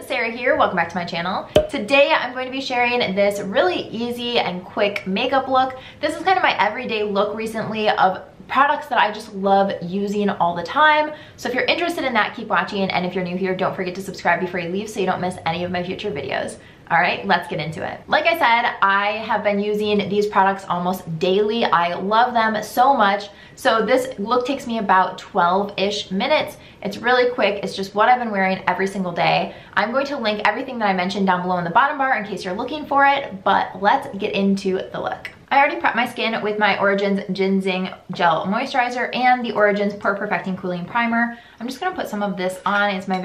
Sarah here. Welcome back to my channel. Today I'm going to be sharing this really easy and quick makeup look. This is kind of my everyday look recently of products that I just love using all the time. So if you're interested in that, keep watching. And if you're new here, don't forget to subscribe before you leave so you don't miss any of my future videos. All right, let's get into it. Like I said, I have been using these products almost daily. I love them so much. So this look takes me about 12-ish minutes. It's really quick. It's just what I've been wearing every single day. I'm going to link everything that I mentioned down below in the bottom bar in case you're looking for it, but let's get into the look. I already prepped my skin with my Origins GinZing Gel Moisturizer and the Origins Pore Perfecting Cooling Primer. I'm just gonna put some of this on. It's my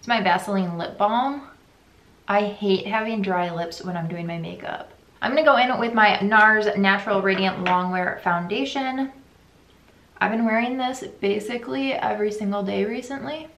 Vaseline lip balm. I hate having dry lips when I'm doing my makeup. I'm gonna go in with my NARS Natural Radiant Longwear Foundation. I've been wearing this basically every single day recently.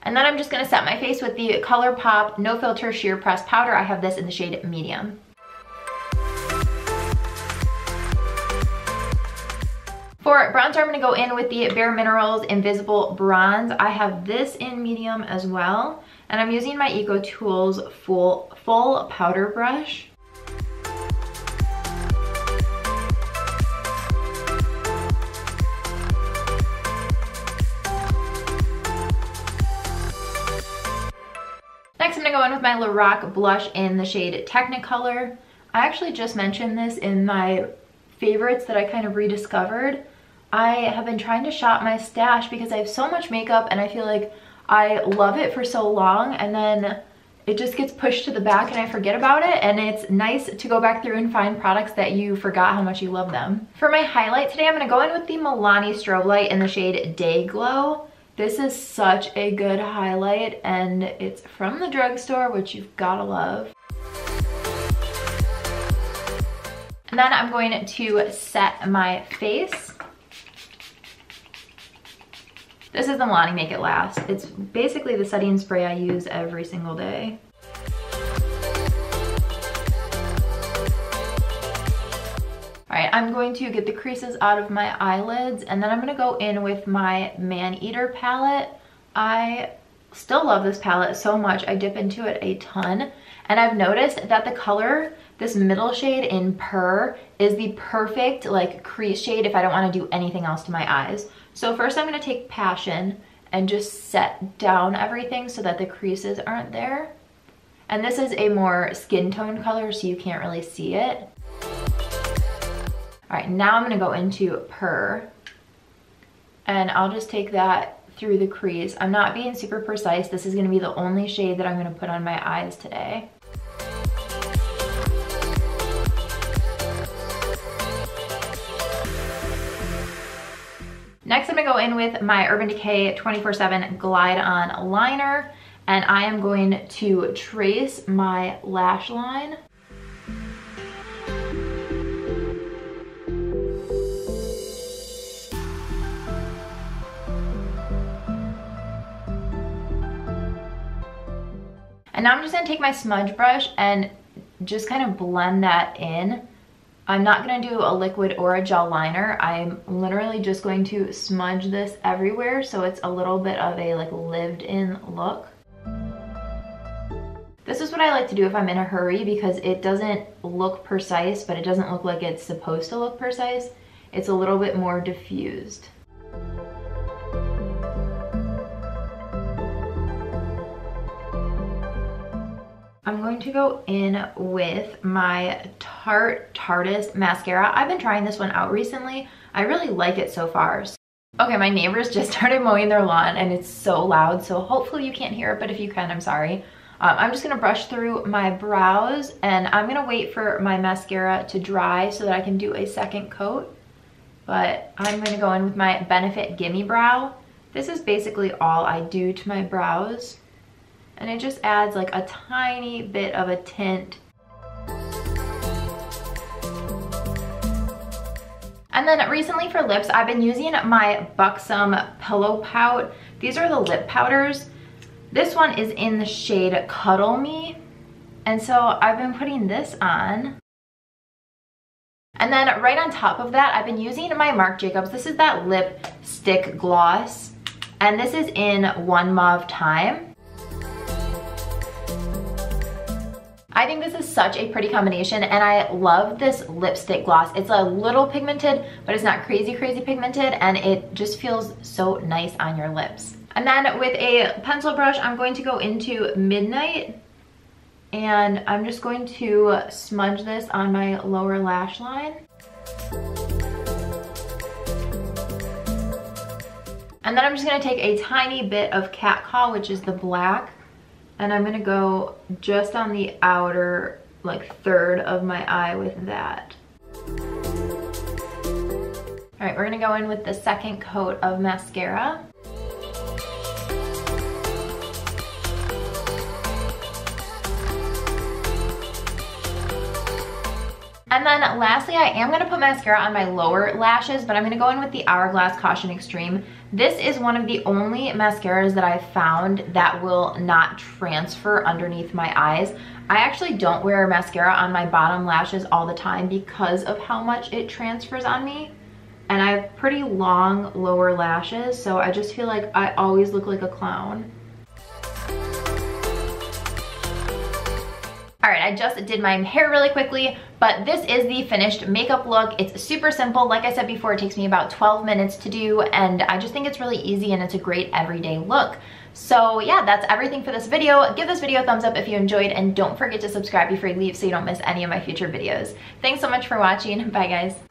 And then I'm just gonna set my face with the Colourpop No Filter Sheer Press Powder. I have this in the shade Medium. For bronzer, I'm gonna go in with the BareMinerals Invisible Bronze. I have this in Medium as well. And I'm using my Eco Tools full powder brush. Next, I'm gonna go in with my Lorac blush in the shade Technicolor. I actually just mentioned this in my favorites that I kind of rediscovered. I have been trying to shop my stash because I have so much makeup and I feel like I love it for so long and then it just gets pushed to the back and I forget about it, and it's nice to go back through and find products that you forgot how much you love them. For my highlight today, I'm gonna go in with the Milani Strobelight in the shade Dayglow. This is such a good highlight and it's from the drugstore, which you've gotta love. And then I'm going to set my face. This is the Milani Make It Last. It's basically the setting spray I use every single day. All right, I'm going to get the creases out of my eyelids and then I'm gonna go in with my Maneater palette. I still love this palette so much. I dip into it a ton. And I've noticed that the color, this middle shade in Pure, is the perfect like crease shade if I don't wanna do anything else to my eyes. So first I'm gonna take Passion and just set down everything so that the creases aren't there. And this is a more skin tone color so you can't really see it. All right, now I'm gonna go into Pure and I'll just take that through the crease. I'm not being super precise. This is gonna be the only shade that I'm gonna put on my eyes today. Next, I'm gonna go in with my Urban Decay 24/7 Glide On Liner and I am going to trace my lash line. And now I'm just gonna take my smudge brush and just kind of blend that in. I'm not gonna do a liquid or a gel liner. I'm literally just going to smudge this everywhere so it's a little bit of a like lived in look. This is what I like to do if I'm in a hurry because it doesn't look precise, but it doesn't look like it's supposed to look precise. It's a little bit more diffused. I'm going to go in with my Tarteist mascara. I've been trying this one out recently. I really like it so far. Okay, my neighbors just started mowing their lawn and it's so loud, so hopefully you can't hear it, but if you can, I'm sorry. I'm just gonna brush through my brows and I'm gonna wait for my mascara to dry so that I can do a second coat. But I'm gonna go in with my Benefit Gimme Brow. This is basically all I do to my brows. And it just adds like a tiny bit of a tint And then recently for lips, I've been using my Buxom PillowPout. These are the lip powders. This one is in the shade Cuddle Me. And so I've been putting this on. And then right on top of that, I've been using my Marc Jacobs. This is that lipstick gloss. And this is in One Mauve Time. I think this is such a pretty combination, and I love this lipstick gloss. It's a little pigmented, but it's not crazy pigmented, and it just feels so nice on your lips. And then with a pencil brush, I'm going to go into Midnight, and I'm just going to smudge this on my lower lash line. And then I'm just gonna take a tiny bit of Cat Call, which is the black, and I'm gonna go just on the outer like third of my eye with that. All right, we're gonna go in with the second coat of mascara. And then lastly, I am gonna put mascara on my lower lashes, but I'm gonna go in with the Hourglass Caution Extreme. This is one of the only mascaras that I've found that will not transfer underneath my eyes. I actually don't wear mascara on my bottom lashes all the time because of how much it transfers on me. And I have pretty long lower lashes, so I just feel like I always look like a clown. All right, I just did my hair really quickly, but this is the finished makeup look. It's super simple. Like I said before, it takes me about 12 minutes to do, and I just think it's really easy and it's a great everyday look. So yeah, that's everything for this video. Give this video a thumbs up if you enjoyed, and don't forget to subscribe before you leave so you don't miss any of my future videos. Thanks so much for watching. Bye guys.